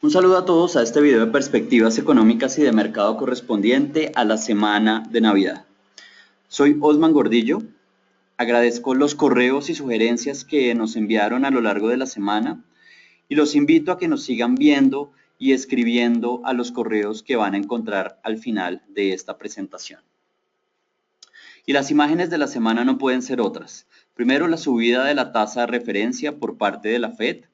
Un saludo a todos a este video de perspectivas económicas y de mercado correspondiente a la semana de Navidad. Soy Osman Gordillo. Agradezco los correos y sugerencias que nos enviaron a lo largo de la semana y los invito a que nos sigan viendo y escribiendo a los correos que van a encontrar al final de esta presentación. Y las imágenes de la semana no pueden ser otras. Primero, la subida de la tasa de referencia por parte de la Fed,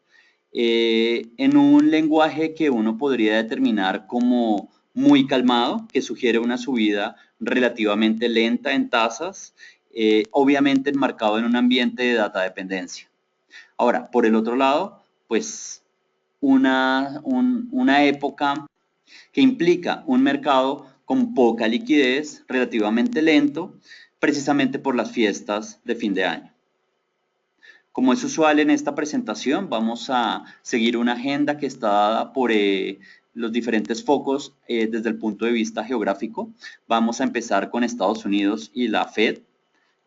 en un lenguaje que uno podría determinar como muy calmado, que sugiere una subida relativamente lenta en tasas, obviamente enmarcado en un ambiente de data dependencia. Ahora, por el otro lado, pues una época que implica un mercado con poca liquidez, relativamente lento, precisamente por las fiestas de fin de año. Como es usual en esta presentación, vamos a seguir una agenda que está dada por los diferentes focos desde el punto de vista geográfico. Vamos a empezar con Estados Unidos y la Fed.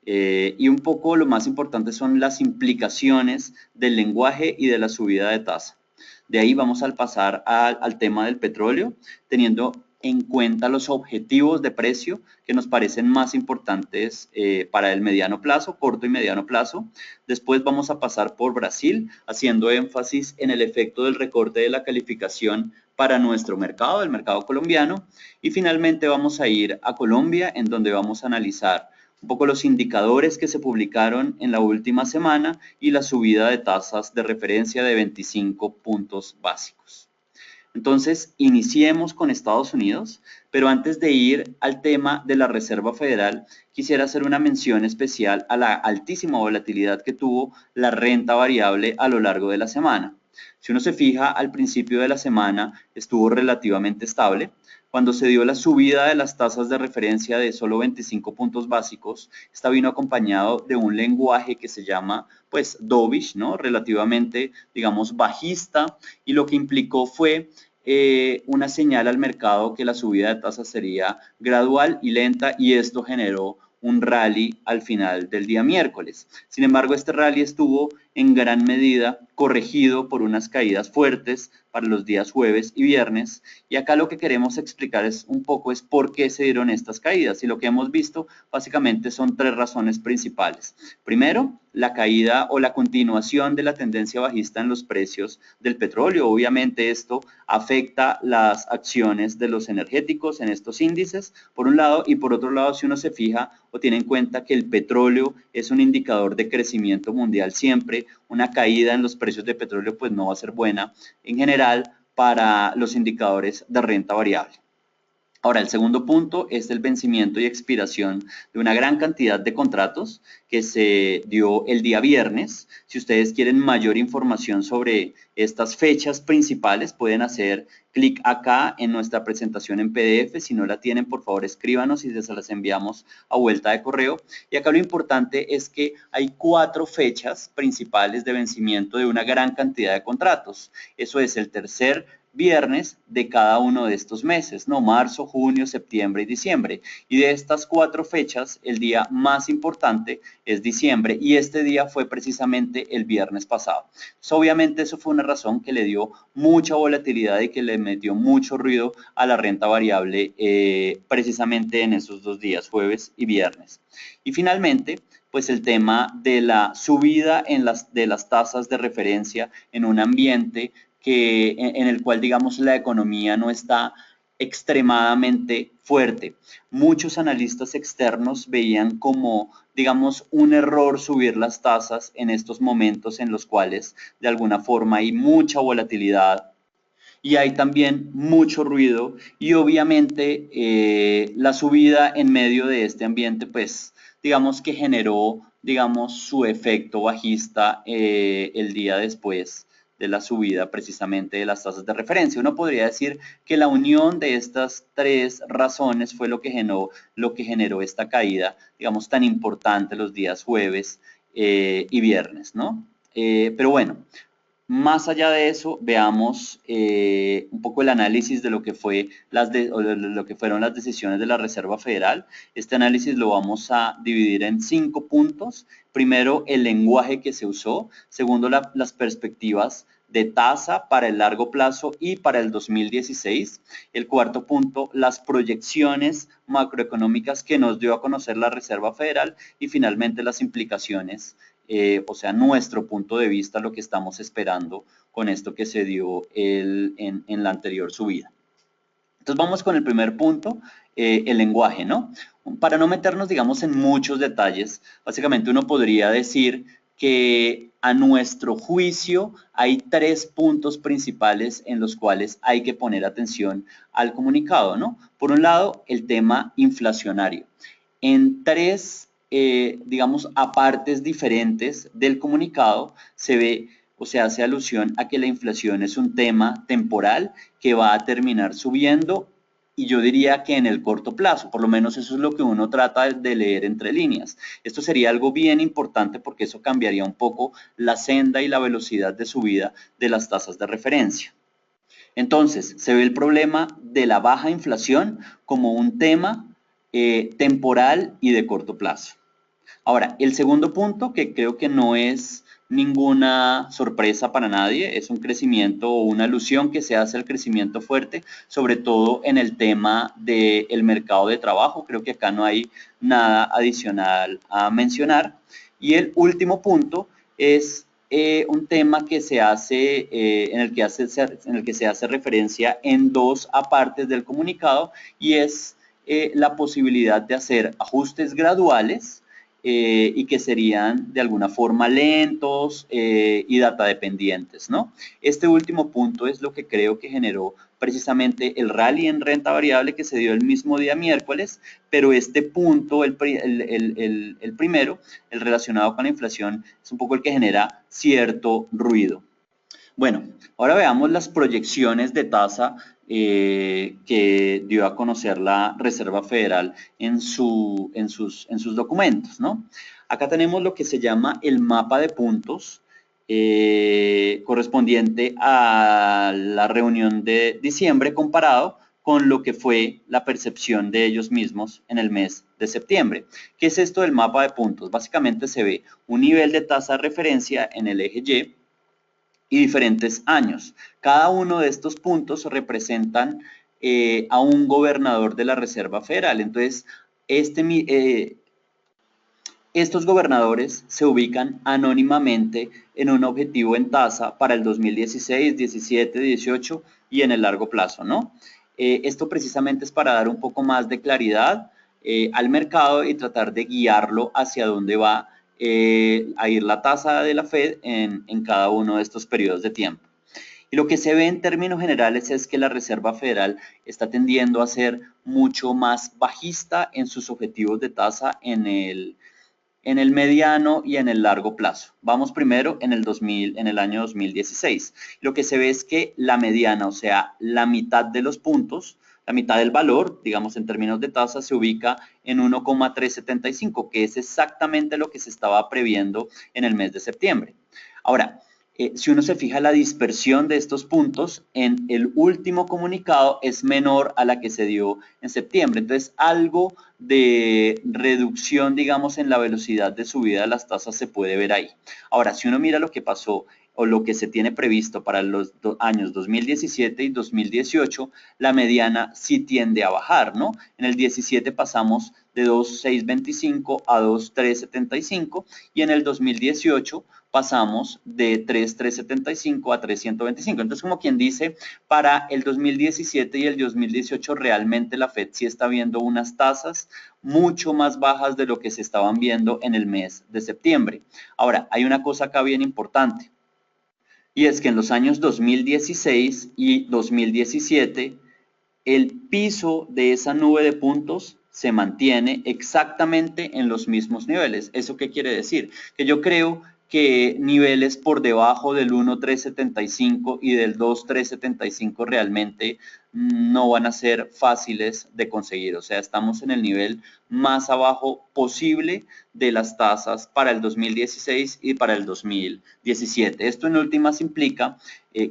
Y un poco lo más importante son las implicaciones del lenguaje y de la subida de tasa. De ahí vamos a pasar al tema del petróleo, teniendo en cuenta los objetivos de precio que nos parecen más importantes para el mediano plazo, corto y mediano plazo. Después vamos a pasar por Brasil, haciendo énfasis en el efecto del recorte de la calificación para nuestro mercado, el mercado colombiano. Y finalmente vamos a ir a Colombia, en donde vamos a analizar un poco los indicadores que se publicaron en la última semana y la subida de tasas de referencia de 25 puntos básicos. Entonces, iniciemos con Estados Unidos, pero antes de ir al tema de la Reserva Federal, quisiera hacer una mención especial a la altísima volatilidad que tuvo la renta variable a lo largo de la semana. Si uno se fija, al principio de la semana estuvo relativamente estable. Cuando se dio la subida de las tasas de referencia de solo 25 puntos básicos, esta vino acompañado de un lenguaje que se llama, pues, dovish, ¿no? Relativamente, digamos, bajista, y lo que implicó fue una señal al mercado que la subida de tasas sería gradual y lenta, y esto generó un rally al final del día miércoles. Sin embargo, este rally estuvo en gran medida corregido por unas caídas fuertes para los días jueves y viernes, y acá lo que queremos explicar es un poco es por qué se dieron estas caídas, y lo que hemos visto básicamente son tres razones principales. Primero, la caída o la continuación de la tendencia bajista en los precios del petróleo. Obviamente esto afecta las acciones de los energéticos en estos índices, por un lado, y por otro lado, si uno se fija o tiene en cuenta que el petróleo es un indicador de crecimiento mundial siempre, una caída en los precios de petróleo pues no va a ser buena en general para los indicadores de renta variable. Ahora, el segundo punto es el vencimiento y expiración de una gran cantidad de contratos que se dio el día viernes. Si ustedes quieren mayor información sobre estas fechas principales, pueden hacer clic acá en nuestra presentación en PDF. Si no la tienen, por favor, escríbanos y se las enviamos a vuelta de correo. Y acá lo importante es que hay 4 fechas principales de vencimiento de una gran cantidad de contratos. Eso es el tercer viernes de cada uno de estos meses, ¿no? Marzo, junio, septiembre y diciembre. Y de estas 4 fechas, el día más importante es diciembre, y este día fue precisamente el viernes pasado. Entonces, obviamente eso fue una razón que le dio mucha volatilidad y que le metió mucho ruido a la renta variable precisamente en esos 2 días, jueves y viernes. Y finalmente, pues el tema de la subida de las tasas de referencia en un ambiente en el cual, digamos, la economía no está extremadamente fuerte. Muchos analistas externos veían como, digamos, un error subir las tasas en estos momentos en los cuales de alguna forma hay mucha volatilidad y hay también mucho ruido, y obviamente la subida en medio de este ambiente pues digamos que generó, digamos, su efecto bajista el día después de la subida precisamente de las tasas de referencia. Uno podría decir que la unión de estas tres razones fue lo que generó esta caída, digamos, tan importante los días jueves y viernes, ¿no? Pero bueno, Más allá de eso, veamos un poco el análisis de lo que fue lo que fueron las decisiones de la Reserva Federal. Este análisis lo vamos a dividir en 5 puntos. Primero, el lenguaje que se usó. Segundo, las perspectivas de tasa para el largo plazo y para el 2016. El cuarto punto, las proyecciones macroeconómicas que nos dio a conocer la Reserva Federal y finalmente las implicaciones, o sea, nuestro punto de vista, lo que estamos esperando con esto que se dio en la anterior subida. Entonces vamos con el primer punto, el lenguaje, ¿no? Para no meternos, digamos, en muchos detalles, básicamente uno podría decir que a nuestro juicio hay 3 puntos principales en los cuales hay que poner atención al comunicado, ¿no? Por un lado, el tema inflacionario. En 3, digamos, apartes diferentes del comunicado se ve o se hace alusión a que la inflación es un tema temporal que va a terminar subiendo, y yo diría que en el corto plazo, por lo menos eso es lo que uno trata de leer entre líneas. Esto sería algo bien importante porque eso cambiaría un poco la senda y la velocidad de subida de las tasas de referencia. Entonces, se ve el problema de la baja inflación como un tema temporal y de corto plazo. Ahora, el segundo punto, que creo que no es ninguna sorpresa para nadie, es un crecimiento o una alusión que se hace al crecimiento fuerte, sobre todo en el tema del mercado de trabajo. Creo que acá no hay nada adicional a mencionar. Y el último punto es un tema que se hace, en el que se hace referencia en 2 apartes del comunicado, y es la posibilidad de hacer ajustes graduales y que serían de alguna forma lentos y data dependientes, ¿no? Este último punto es lo que creo que generó precisamente el rally en renta variable que se dio el mismo día miércoles, pero este punto, el primero, el relacionado con la inflación, es un poco el que genera cierto ruido. Bueno, ahora veamos las proyecciones de tasa que dio a conocer la Reserva Federal en sus documentos, ¿no? Acá tenemos lo que se llama el mapa de puntos correspondiente a la reunión de diciembre comparado con lo que fue la percepción de ellos mismos en el mes de septiembre. ¿Qué es esto del mapa de puntos? Básicamente se ve un nivel de tasa de referencia en el eje y diferentes años. Cada uno de estos puntos representan a un gobernador de la Reserva Federal. Entonces, estos gobernadores se ubican anónimamente en un objetivo en tasa para el 2016, 17, 18 y en el largo plazo, ¿no? Esto precisamente es para dar un poco más de claridad al mercado y tratar de guiarlo hacia dónde va a ir la tasa de la Fed en cada uno de estos periodos de tiempo. Y lo que se ve en términos generales es que la Reserva Federal está tendiendo a ser mucho más bajista en sus objetivos de tasa en el mediano y en el largo plazo. Vamos primero en el año 2016. Lo que se ve es que la mediana, o sea, la mitad de los puntos, la mitad del valor, digamos en términos de tasa, se ubica en 1,375, que es exactamente lo que se estaba previendo en el mes de septiembre. Ahora, si uno se fija, la dispersión de estos puntos en el último comunicado es menor a la que se dio en septiembre. Entonces, algo de reducción, digamos, en la velocidad de subida de las tasas se puede ver ahí. Ahora, si uno mira lo que pasó o lo que se tiene previsto para los años 2017 y 2018, la mediana sí tiende a bajar, ¿no? En el 17 pasamos de 2,625 a 2,375 y en el 2018 pasamos de 3,375 a 3,125. Entonces, como quien dice, para el 2017 y el 2018 realmente la Fed sí está viendo unas tasas mucho más bajas de lo que se estaban viendo en el mes de septiembre. Ahora, hay una cosa acá bien importante, y es que en los años 2016 y 2017 el piso de esa nube de puntos se mantiene exactamente en los mismos niveles. ¿Eso qué quiere decir? Que yo creo que niveles por debajo del 1,375 y del 2,375 realmente no van a ser fáciles de conseguir. O sea, estamos en el nivel más abajo posible de las tasas para el 2016 y para el 2017. Esto en últimas implica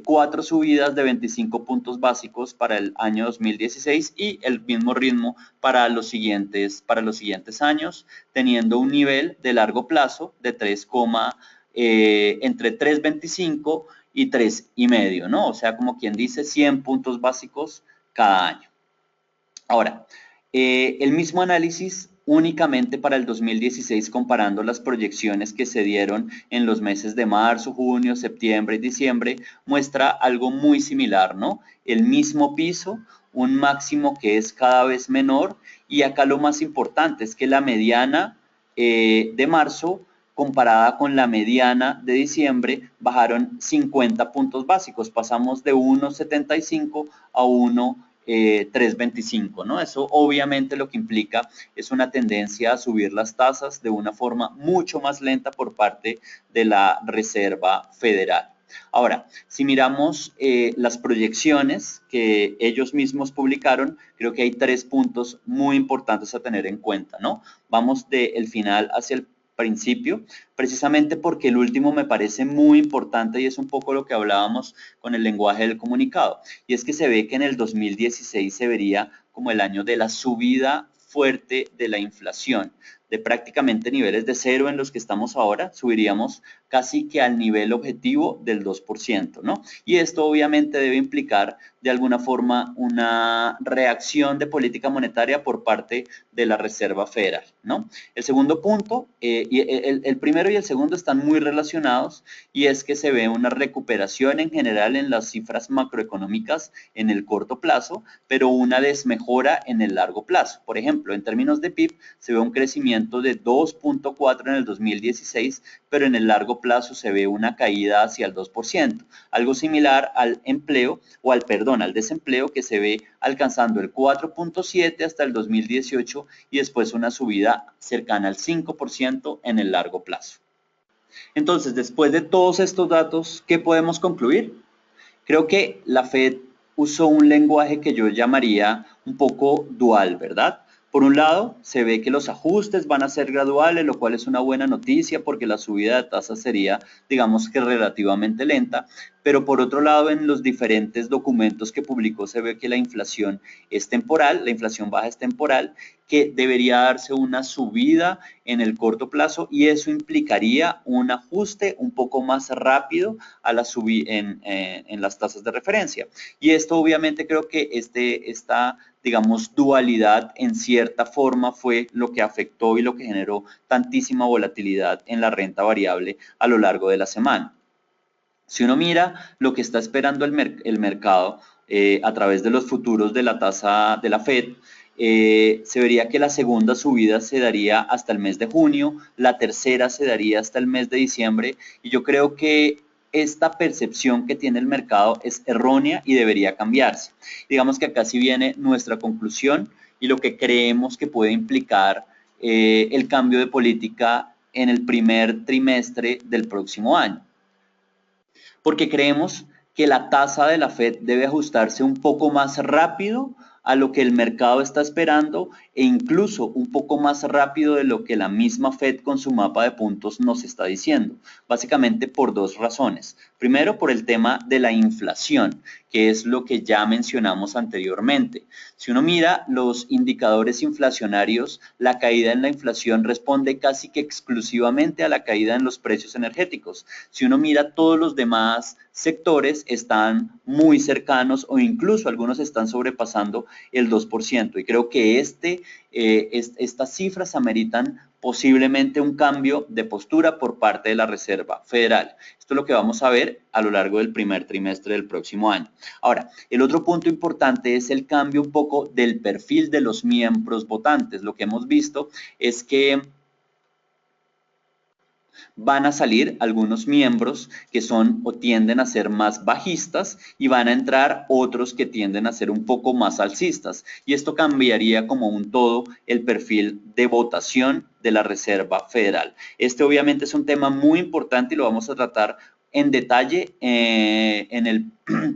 4 subidas de 25 puntos básicos para el año 2016 y el mismo ritmo para los siguientes años, teniendo un nivel de largo plazo de entre 3,25 y 3,5, ¿no? O sea, como quien dice, 100 puntos básicos cada año. Ahora, el mismo análisis únicamente para el 2016, comparando las proyecciones que se dieron en los meses de marzo, junio, septiembre y diciembre, muestra algo muy similar, ¿no? El mismo piso, un máximo que es cada vez menor, y acá lo más importante es que la mediana de marzo comparada con la mediana de diciembre bajaron 50 puntos básicos, pasamos de 1,75 a 3,25, ¿no? Eso obviamente lo que implica es una tendencia a subir las tasas de una forma mucho más lenta por parte de la Reserva Federal. Ahora, si miramos las proyecciones que ellos mismos publicaron, creo que hay 3 puntos muy importantes a tener en cuenta, ¿no? Vamos del final hacia el principio, precisamente porque el último me parece muy importante y es un poco lo que hablábamos con el lenguaje del comunicado, y es que se ve que en el 2016 se vería como el año de la subida fuerte de la inflación, de prácticamente niveles de cero en los que estamos ahora, subiríamos casi que al nivel objetivo del 2%, ¿no? Y esto obviamente debe implicar de alguna forma una reacción de política monetaria por parte de la Reserva Federal, ¿no? El segundo punto, el primero y el segundo están muy relacionados, y es que se ve una recuperación en general en las cifras macroeconómicas en el corto plazo, pero una desmejora en el largo plazo. Por ejemplo, en términos de PIB se ve un crecimiento de 2,4 en el 2016, pero en el largo plazo se ve una caída hacia el 2%, algo similar al empleo o al desempleo, que se ve alcanzando el 4,7 hasta el 2018 y después una subida cercana al 5% en el largo plazo. Entonces, después de todos estos datos, ¿qué podemos concluir? Creo que la Fed usó un lenguaje que yo llamaría un poco dual, ¿verdad? Por un lado, se ve que los ajustes van a ser graduales, lo cual es una buena noticia porque la subida de tasas sería, digamos que relativamente lenta, pero por otro lado, en los diferentes documentos que publicó se ve que la inflación es temporal, la inflación baja es temporal, que debería darse una subida en el corto plazo, y eso implicaría un ajuste un poco más rápido a la subida en las tasas de referencia. Y esto obviamente creo que esta digamos, dualidad en cierta forma fue lo que afectó y lo que generó tantísima volatilidad en la renta variable a lo largo de la semana. Si uno mira lo que está esperando el mercado a través de los futuros de la tasa de la Fed, se vería que la segunda subida se daría hasta el mes de junio, la tercera se daría hasta el mes de diciembre, y yo creo que esta percepción que tiene el mercado es errónea y debería cambiarse. Digamos que acá sí viene nuestra conclusión y lo que creemos que puede implicar el cambio de política en el primer trimestre del próximo año, porque creemos que la tasa de la Fed debe ajustarse un poco más rápido a lo que el mercado está esperando, e incluso un poco más rápido de lo que la misma Fed con su mapa de puntos nos está diciendo, básicamente por dos razones. Primero, por el tema de la inflación, que es lo que ya mencionamos anteriormente. Si uno mira los indicadores inflacionarios, la caída en la inflación responde casi que exclusivamente a la caída en los precios energéticos. Si uno mira todos los demás sectores, están muy cercanos o incluso algunos están sobrepasando el 2%, y creo que estas cifras ameritan posiblemente un cambio de postura por parte de la Reserva Federal. Esto es lo que vamos a ver a lo largo del primer trimestre del próximo año. Ahora, el otro punto importante es el cambio un poco del perfil de los miembros votantes. Lo que hemos visto es que van a salir algunos miembros que son o tienden a ser más bajistas, y van a entrar otros que tienden a ser un poco más alcistas, y esto cambiaría como un todo el perfil de votación de la Reserva Federal. Este obviamente es un tema muy importante y lo vamos a tratar en detalle en el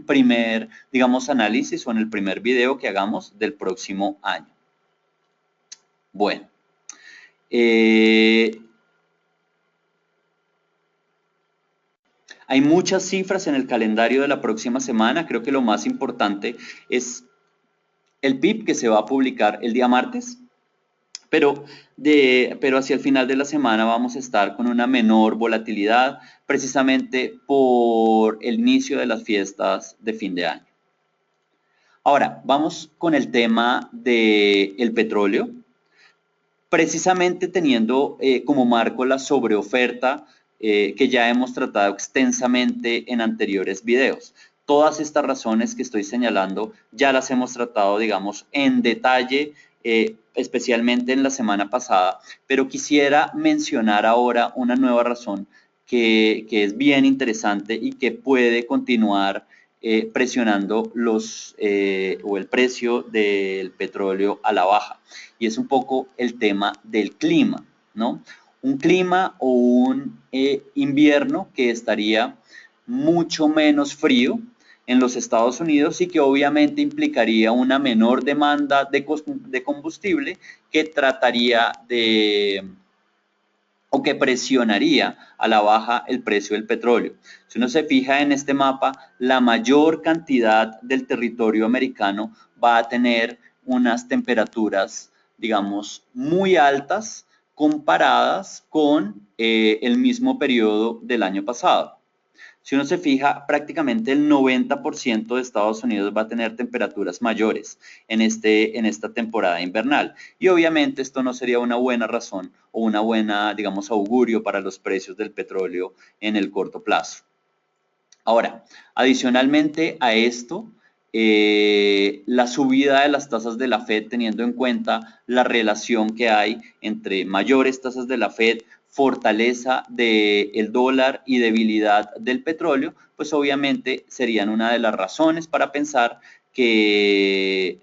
primer, digamos, análisis o en el primer video que hagamos del próximo año. Bueno. Hay muchas cifras en el calendario de la próxima semana. Creo que lo más importante es el PIB que se va a publicar el día martes, pero hacia el final de la semana vamos a estar con una menor volatilidad precisamente por el inicio de las fiestas de fin de año. Ahora, vamos con el tema del petróleo, precisamente teniendo como marco la sobreoferta que ya hemos tratado extensamente en anteriores videos. Todas estas razones que estoy señalando ya las hemos tratado, digamos, en detalle, especialmente en la semana pasada, pero quisiera mencionar ahora una nueva razón que es bien interesante y que puede continuar presionando o el precio del petróleo a la baja, y es un poco el tema del clima, ¿no? Un clima o un invierno que estaría mucho menos frío en los Estados Unidos y que obviamente implicaría una menor demanda de combustible que trataría o que presionaría a la baja el precio del petróleo. Si uno se fija en este mapa, la mayor cantidad del territorio americano va a tener unas temperaturas, digamos, muy altas comparadas con el mismo periodo del año pasado. Si uno se fija, prácticamente el 90% de Estados Unidos va a tener temperaturas mayores en esta temporada invernal. Y obviamente esto no sería una buena razón o una buena, digamos, augurio para los precios del petróleo en el corto plazo. Ahora, adicionalmente a esto, la subida de las tasas de la Fed, teniendo en cuenta la relación que hay entre mayores tasas de la Fed, fortaleza del dólar y debilidad del petróleo, pues obviamente serían una de las razones para pensar que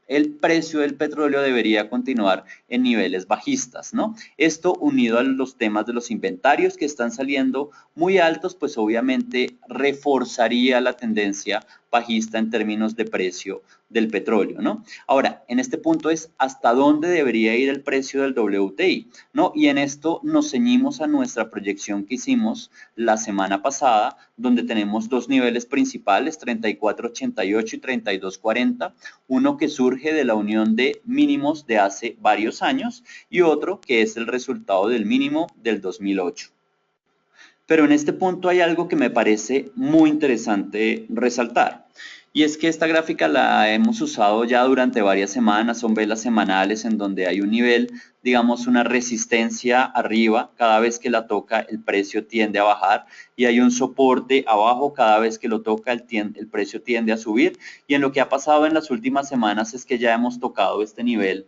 el precio del petróleo debería continuar en niveles bajistas, ¿no? Esto unido a los temas de los inventarios que están saliendo muy altos, pues obviamente reforzaría la tendencia bajista en términos de precio del petróleo, ¿no? Ahora, en este punto es hasta dónde debería ir el precio del WTI, ¿no? Y en esto nos ceñimos a nuestra proyección que hicimos la semana pasada, donde tenemos dos niveles principales, 34.88 y 32.40, uno que surge de la unión de mínimos de hace varios años y otro que es el resultado del mínimo del 2008. Pero en este punto hay algo que me parece muy interesante resaltar. Y es que esta gráfica la hemos usado ya durante varias semanas, son velas semanales en donde hay un nivel, digamos, una resistencia arriba, cada vez que la toca el precio tiende a bajar, y hay un soporte abajo, cada vez que lo toca el precio tiende a subir, y en lo que ha pasado en las últimas semanas es que ya hemos tocado este nivel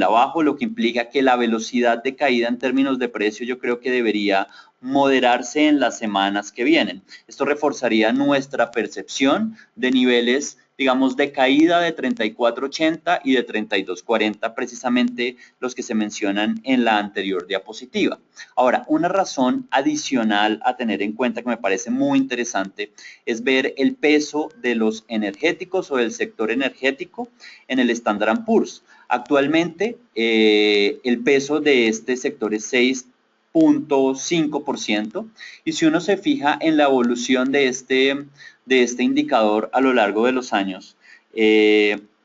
abajo, lo que implica que la velocidad de caída en términos de precio yo creo que debería moderarse en las semanas que vienen. Esto reforzaría nuestra percepción de niveles, digamos, de caída de 34.80 y de 32.40, precisamente los que se mencionan en la anterior diapositiva. Ahora, una razón adicional a tener en cuenta que me parece muy interesante es ver el peso de los energéticos o del sector energético en el Standard & Poor's. Actualmente, el peso de este sector es 6.5%, y si uno se fija en la evolución de este indicador a lo largo de los años,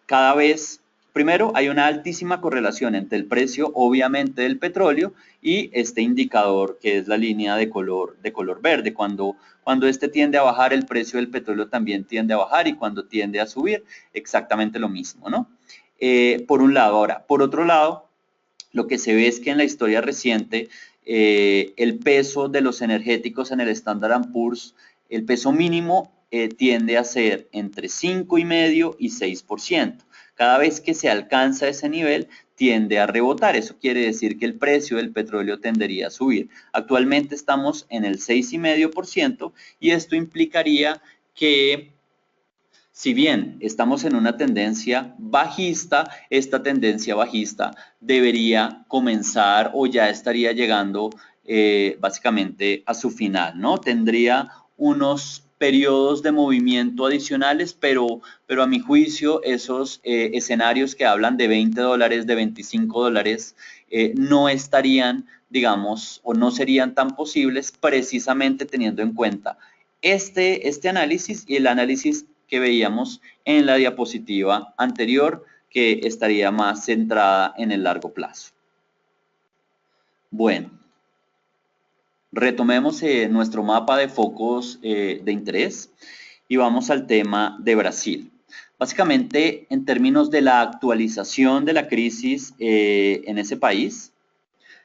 cada vez, primero, hay una altísima correlación entre el precio, obviamente, del petróleo y este indicador que es la línea de color verde. Cuando este tiende a bajar, el precio del petróleo también tiende a bajar, y cuando tiende a subir, exactamente lo mismo, ¿no? Por un lado. Ahora, por otro lado, lo que se ve es que en la historia reciente, el peso de los energéticos en el Standard & Poor's, el peso mínimo tiende a ser entre 5,5% y 6%. Cada vez que se alcanza ese nivel, tiende a rebotar. Eso quiere decir que el precio del petróleo tendería a subir. Actualmente estamos en el 6,5%, y esto implicaría que, si bien estamos en una tendencia bajista, esta tendencia bajista debería comenzar o ya estaría llegando básicamente a su final, ¿no? Tendría unos periodos de movimiento adicionales, pero a mi juicio esos escenarios que hablan de $20, de $25, no estarían, digamos, o no serían tan posibles precisamente teniendo en cuenta este análisis y el análisis que veíamos en la diapositiva anterior, que estaría más centrada en el largo plazo. Bueno, retomemos nuestro mapa de focos de interés y vamos al tema de Brasil. Básicamente, en términos de la actualización de la crisis en ese país,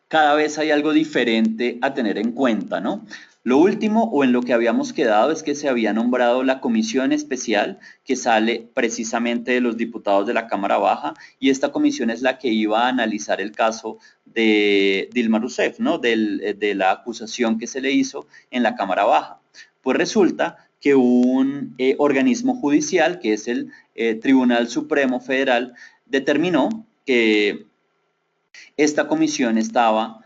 cada vez hay algo diferente a tener en cuenta, ¿no? Lo último, o en lo que habíamos quedado, es que se había nombrado la comisión especial que sale precisamente de los diputados de la Cámara Baja, y esta comisión es la que iba a analizar el caso de Dilma Rousseff, ¿no? De la acusación que se le hizo en la Cámara Baja. Pues resulta que un organismo judicial, que es el Tribunal Supremo Federal, determinó que esta comisión estaba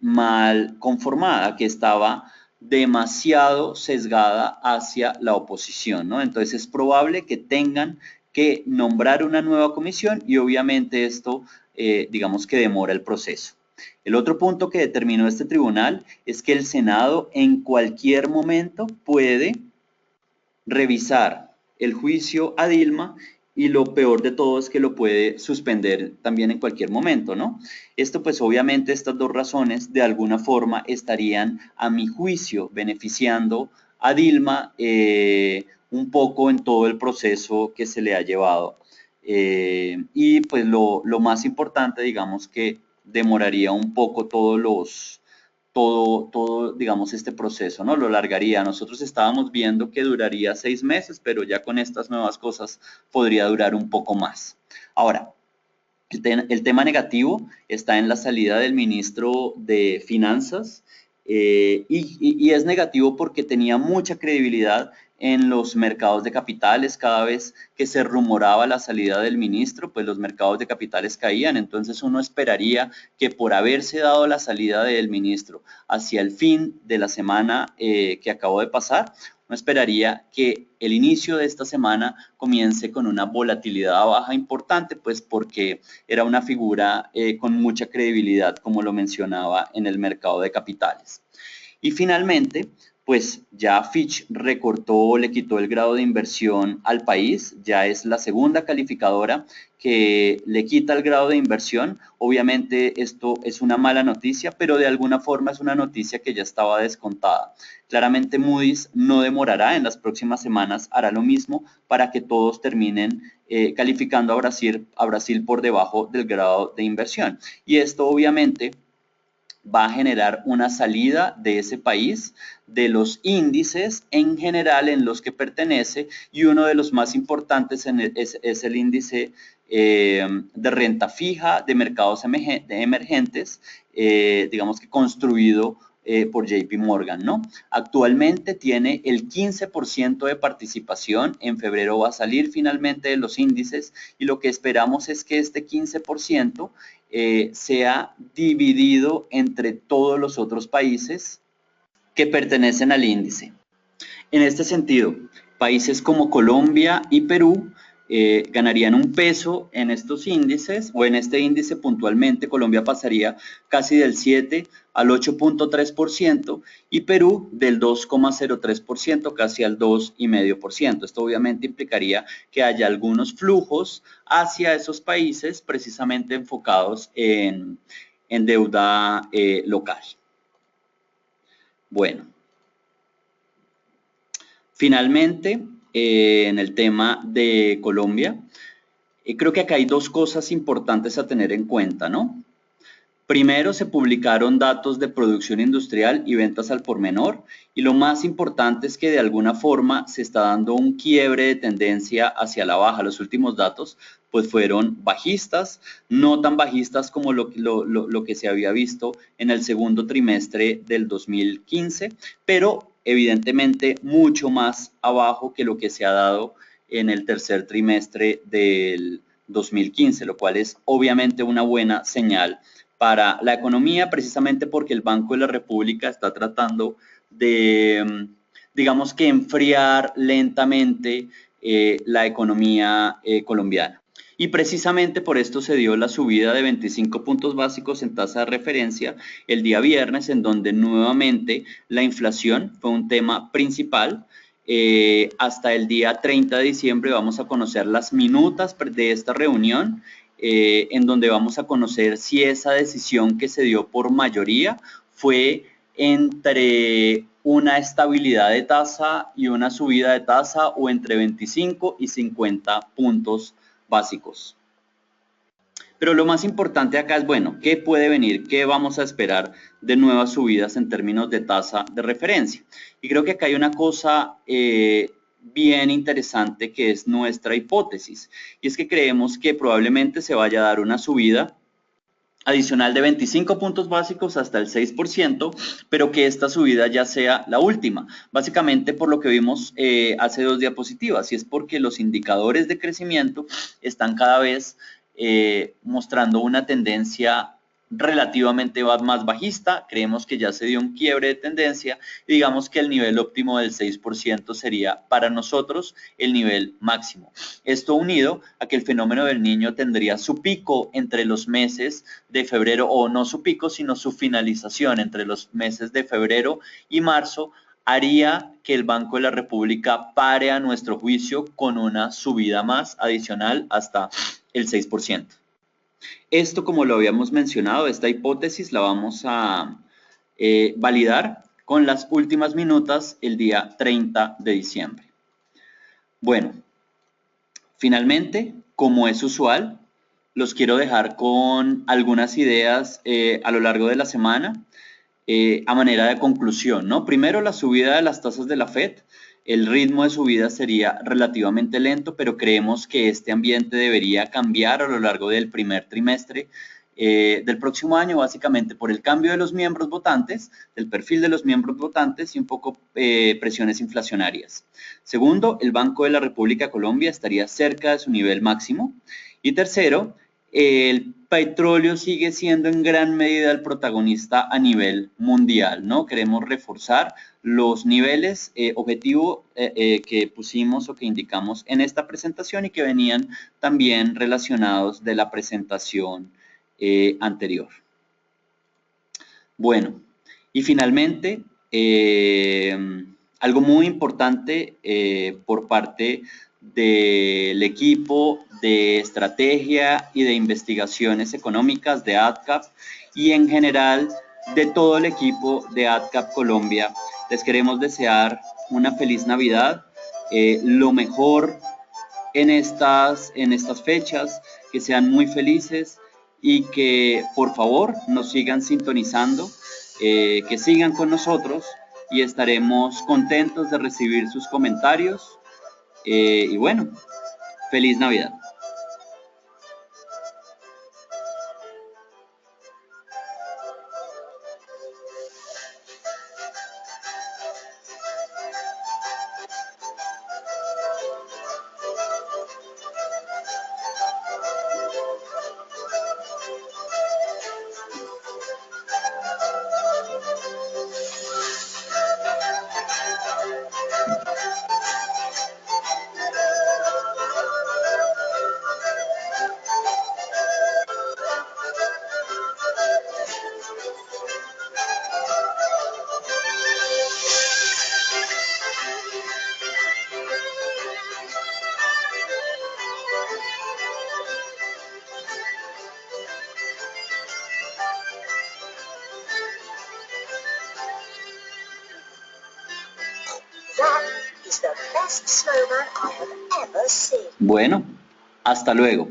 mal conformada, que estaba demasiado sesgada hacia la oposición, ¿no? Entonces es probable que tengan que nombrar una nueva comisión y obviamente esto, digamos que demora el proceso. El otro punto que determinó este tribunal es que el Senado en cualquier momento puede revisar el juicio a Dilma, y lo peor de todo es que lo puede suspender también en cualquier momento, ¿no? Esto pues obviamente estas dos razones de alguna forma estarían a mi juicio beneficiando a Dilma un poco en todo el proceso que se le ha llevado. Y pues lo más importante, digamos que demoraría un poco todo, digamos, este proceso, ¿no? Lo largaría. Nosotros estábamos viendo que duraría 6 meses, pero ya con estas nuevas cosas podría durar un poco más. Ahora, el tema negativo está en la salida del ministro de Finanzas, y es negativo porque tenía mucha credibilidad en los mercados de capitales. Cada vez que se rumoraba la salida del ministro, pues los mercados de capitales caían. Entonces uno esperaría que por haberse dado la salida del ministro hacia el fin de la semana que acabó de pasar, uno esperaría que el inicio de esta semana comience con una volatilidad baja importante, pues porque era una figura con mucha credibilidad, como lo mencionaba, en el mercado de capitales. Y finalmente, pues ya Fitch recortó, le quitó el grado de inversión al país, ya es la segunda calificadora que le quita el grado de inversión. Obviamente esto es una mala noticia, pero de alguna forma es una noticia que ya estaba descontada. Claramente Moody's no demorará, en las próximas semanas hará lo mismo para que todos terminen calificando a Brasil por debajo del grado de inversión. Y esto obviamente va a generar una salida de ese país de los índices en general en los que pertenece, y uno de los más importantes es el índice de renta fija de mercados emergentes, digamos que construido por JP Morgan, ¿no? Actualmente tiene el 15% de participación. En febrero va a salir finalmente de los índices, y lo que esperamos es que este 15% sea dividido entre todos los otros países que pertenecen al índice. En este sentido, países como Colombia y Perú ganarían un peso en estos índices, o en este índice puntualmente. Colombia pasaría casi del 7 al 8.3% y Perú del 2,03%, casi al 2,5%. Esto obviamente implicaría que haya algunos flujos hacia esos países precisamente enfocados en deuda local. Bueno. Finalmente, en el tema de Colombia, creo que acá hay dos cosas importantes a tener en cuenta, ¿no? Primero, se publicaron datos de producción industrial y ventas al por menor, y lo más importante es que de alguna forma se está dando un quiebre de tendencia hacia la baja. Los últimos datos pues fueron bajistas, no tan bajistas como lo que se había visto en el segundo trimestre del 2015, pero evidentemente mucho más abajo que lo que se ha dado en el tercer trimestre del 2015, lo cual es obviamente una buena señal para la economía, precisamente porque el Banco de la República está tratando digamos que enfriar lentamente la economía colombiana. Y precisamente por esto se dio la subida de 25 puntos básicos en tasa de referencia el día viernes, en donde nuevamente la inflación fue un tema principal. Hasta el día 30 de diciembre vamos a conocer las minutas de esta reunión, en donde vamos a conocer si esa decisión que se dio por mayoría fue entre una estabilidad de tasa y una subida de tasa, o entre 25 y 50 puntos básicos. Pero lo más importante acá es, bueno, ¿qué puede venir? ¿Qué vamos a esperar de nuevas subidas en términos de tasa de referencia? Y creo que acá hay una cosa bien interesante, que es nuestra hipótesis. Y es que creemos que probablemente se vaya a dar una subida adicional de 25 puntos básicos hasta el 6%, pero que esta subida ya sea la última, básicamente por lo que vimos hace 2 diapositivas, y es porque los indicadores de crecimiento están cada vez mostrando una tendencia relativamente más bajista. Creemos que ya se dio un quiebre de tendencia y digamos que el nivel óptimo del 6% sería para nosotros el nivel máximo. Esto unido a que el fenómeno del Niño tendría su pico entre los meses de febrero, o no su pico, sino su finalización entre los meses de febrero y marzo, haría que el Banco de la República pare, a nuestro juicio, con una subida más adicional hasta el 6%. Esto, como lo habíamos mencionado, esta hipótesis la vamos a validar con las últimas minutas el día 30 de diciembre. Bueno, finalmente, como es usual, los quiero dejar con algunas ideas a lo largo de la semana, a manera de conclusión, ¿no? Primero, la subida de las tasas de la FED. El ritmo de subida sería relativamente lento, pero creemos que este ambiente debería cambiar a lo largo del primer trimestre del próximo año, básicamente por el cambio de los miembros votantes, del perfil de los miembros votantes, y un poco presiones inflacionarias. Segundo, el Banco de la República de Colombia estaría cerca de su nivel máximo. Y tercero, el petróleo sigue siendo en gran medida el protagonista a nivel mundial, ¿no? Queremos reforzar los niveles objetivo que pusimos o que indicamos en esta presentación, y que venían también relacionados de la presentación anterior. Bueno, y finalmente, algo muy importante por parte del equipo de estrategia y de investigaciones económicas de AdCap, y en general de todo el equipo de AdCap Colombia, les queremos desear una feliz Navidad, lo mejor en estas fechas, que sean muy felices y que por favor nos sigan sintonizando, que sigan con nosotros, y estaremos contentos de recibir sus comentarios. Y bueno, feliz Navidad. Bueno, hasta luego.